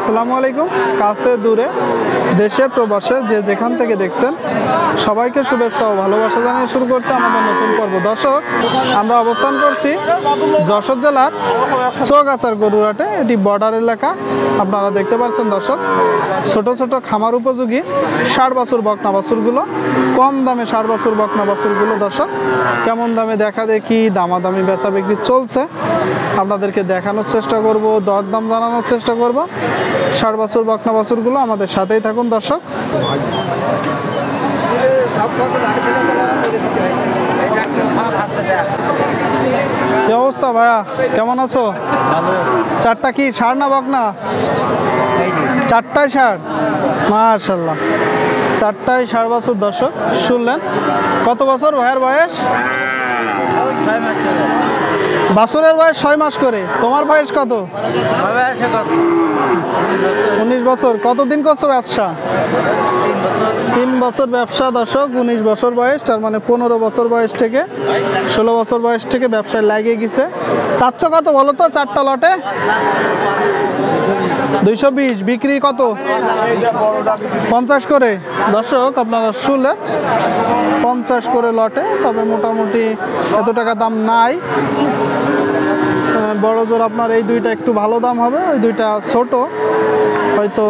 আসসালামু আলাইকুম। কাছে দূরে দেশে প্রবাসে যে যেখান থেকে দেখছেন সবাইকে শুভেচ্ছা ও ভালোবাসা জানিয়ে শুরু করছে আমাদের নতুন পর্ব। দর্শক, আমরা অবস্থান করছি যশোর জেলার চৌগাছার গরুরহাটে। এটি বর্ডার এলাকা। আপনারা দেখতে পাচ্ছেন দর্শক, ছোট ছোট খামার উপযোগী 60 বছর বকনা বাছুরগুলো, কম দামে 60 বছর বকনা বাছুরগুলো দর্শক কেমন দামে দেখা দেখি দামাদামি বেচা বিক্রি চলছে আপনাদেরকে দেখানোর চেষ্টা করব, দরদাম জানানোর চেষ্টা করব। 60 বছর বকনা বাছুরগুলো আমাদের সাথেই থাকুন দর্শক। কি অবস্থা ভাইয়া, কেমন আছো? চারটা কি ষাঁড় না বকনা? চারটায় ষাঁড়, মাশাআল্লাহ। চারটায় 60 বছর দর্শক শুনলেন। কত বছর ভাইয়ের বয়স? বাছুরের বয়স 6 মাস করে। তোমার বয়স কত? 19 বছর। কতদিন করছো ব্যবসা? 3 বছর ব্যবসা দর্শক। 19 বছর বয়স, তার মানে 15 বছর বয়স থেকে 16 বছর বয়স থেকে ব্যবসায় লাগিয়ে গেছে। চাচ্ছ কত বলো তো চারটা লটে? 220। বিক্রি কত? 50 করে দর্শক। আপনারা শুনলেন 50 করে লটে। তবে মোটামুটি এত টাকা দাম নাই। বড় জোর আপনার এই দুইটা একটু ভালো দাম হবে, ওই দুইটা ছোট হয়তো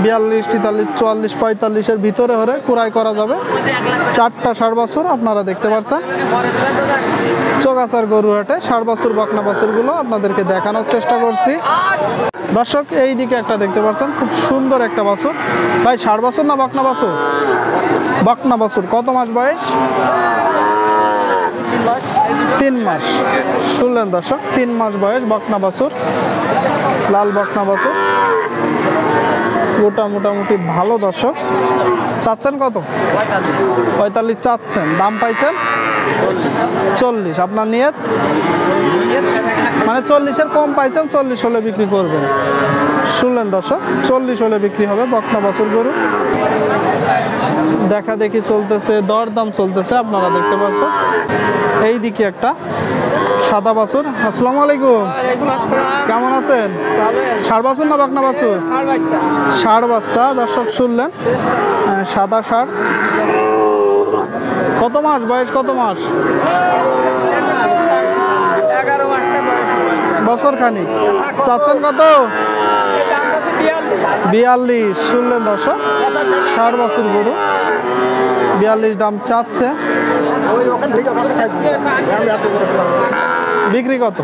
42, 43, 44, 45-এর ভিতরে হলে ক্রয় করা যাবে। চারটা 60 বছর আপনারা দেখতে পাচ্ছেন চৌগাছার গরুরহাটে 60 বছর বকনা বাছুরগুলো আপনাদেরকে দেখানোর চেষ্টা করছি দর্শক। এই দিকে একটা দেখতে পাচ্ছেন খুব সুন্দর একটা বাছুর। ভাই 60 বছর না বকনা বাছুর? বকনা বাছুর। কত মাস বয়স? 3 মাস। শুনলেন দর্শক, 3 মাস বয়স বকনা বাছুর, লাল বকনা বাছুর। ওটা মোটামুটি ভালো দর্শক। চাচ্ছেন কত? 45 চাচ্ছেন। দাম পাইছেন 40। আপনার নিয়ত মানে 40-এর কম পাইছেন, 40 হলে বিক্রি করবেন। শুনলেন দর্শক, 40 হলে বিক্রি হবে বকনা বাছুর গরু। দেখা দেখি চলতেছে, দরদাম চলতেছে আপনারা দেখতে পাচ্ছেন। এই দিকে একটা সাদা বাছুর। আসসালামু আলাইকুম, কেমন আছেন? 60 বছর না বকনা বাছুর? 60 বাচ্চা দর্শক শুনলেন। সাদা ষাঁড়। কত মাস বয়স? কত মাস? 11 মাস বছর খানিক। চাচ্ছেন কত? 42। শুনলেন দর্শক, 60 বছর গরু, 42 দাম চাচ্ছে। বিক্রি কত?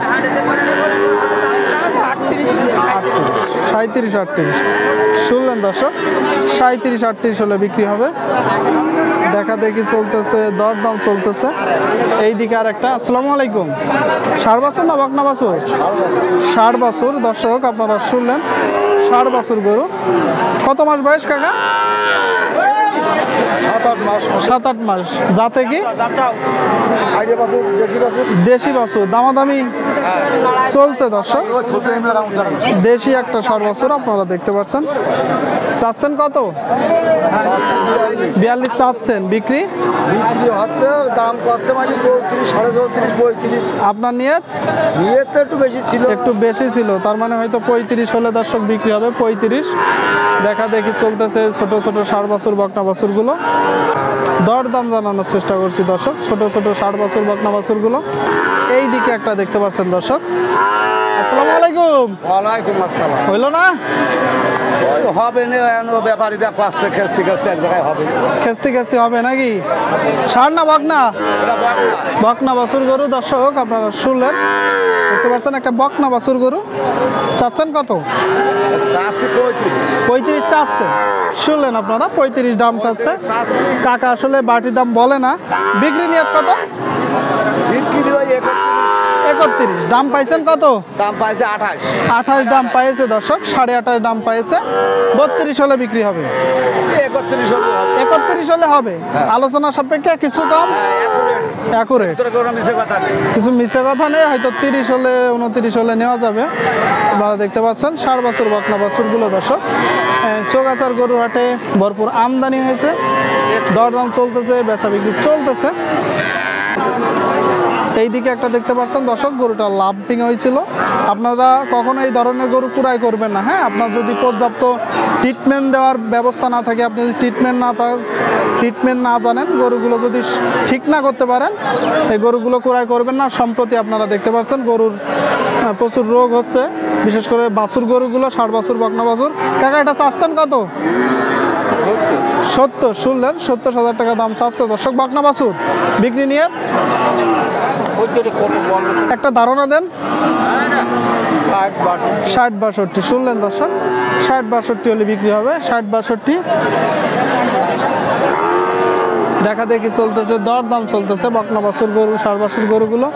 37, 38। শুনলেন দর্শক, 37, 38 হলে বিক্রি হবে। দেখা দেখি চলতেছে, দরদাম চলতেছে। এই দিকে আর একটা। আসসালামু আলাইকুম। 60 বছর না বকনা বাছুর? 60 বছর দর্শক আপনারা শুনলেন। 60 বছর গরু। কত মাস বয়স কাকা? 7-8 মাস। যাতে কি? দেশি বাছুর। দামাদামি চলছে দর্শক। দেশি একটা 60 বছর আপনারা দেখতে পাচ্ছেন। চাচ্ছেন কত? 42 চাচ্ছেন। বিক্রি হচ্ছে, দাম করছে মানে 34, 34.5, 35। আপনার নিয়ত? নিয়ত একটু বেশি ছিল, একটু বেশি ছিল, তার মানে হয়তো 35 হলে দর্শক বিক্রি হবে। 35 দেখা দেখি চলতেছে ছোট ছোট 60 বছর বকনা বাছুরগুলো। দরদাম জানানোর চেষ্টা করছি দর্শক। ছোট ছোট 60 বছর বকনা বাছুরগুলো। এই দিকে একটা দেখতে পাচ্ছেন দর্শক। আসসালামু আলাইকুম। ওয়ালাইকুম আসসালাম। হইল না? হবে না, ব্যাপারীরা পাঁচটা খেস্তি খেস্তি এক জায়গায় হবে। খেস্তি খেস্তি হবে নাকি? ষাঁড় না বকনা? বকনা বাছুর গরু দর্শক আপনারা শুনলেন, দেখতে পাচ্ছেন একটা বকনা বাছুর গরু। চাচ্ছেন কত? 35 চাচ্ছে। শুনলেন আপনারা, 35 দাম চাচ্ছে কাকা। আসলে বাটির দাম বলে না। বিক্রি নিয়ত কত? বিক্রি 31। দাম পাইছেন কত? দাম পাইছে 28। 28 দাম পাইছে দর্শক। 28.5 দাম পাইছে। 32 হলে বিক্রি হবে। 31 হলে হবে। আলোচনা সাপেক্ষে কিছু কম, অ্যাকুরেট, কিছু মিছে কথা নেই। হয়তো 30 হলে 29 হলে নেওয়া যাবে। আপনারা দেখতে পাচ্ছেন 60 বছর বকনা বাছুরগুলো দর্শক। চৌগাছার গরুরহাটে ভরপুর আমদানি হয়েছে, দরদাম চলতেছে, বেচা বিক্রি চলতেছে। এই দিকে একটা দেখতে পাচ্ছেন দর্শক, গরুটা লাম্পিং হয়েছিল। আপনারা কখনো এই ধরনের গরু কুড়াই করবেন না। হ্যাঁ, আপনার যদি পর্যাপ্ত ট্রিটমেন্ট দেওয়ার ব্যবস্থা না থাকে, আপনি যদি ট্রিটমেন্ট না জানেন, গরুগুলো যদি ঠিক না করতে পারেন, এই গরুগুলো কুড়াই করবেন না। সম্প্রতি আপনারা দেখতে পাচ্ছেন গরুর প্রচুর রোগ হচ্ছে, বিশেষ করে বাছুর গরুগুলো, ষাট বাছুর, বকনা বাছুর। কাকা এটা চাচ্ছেন কত? 70। শুনলেন, 70,000 টাকা দাম চাচ্ছে দর্শক। বকনা বাছুর বিক্রি নিয়ে একটা ধারণা দেন। 60-62। শুনলেন দর্শক, 60-62 হলে বিক্রি হবে। 60-62 দেখা দেখি চলতেছে, দর দাম চলতেছে বকনা বাছুর গরু, ষাট বাছুর গরুগুলো।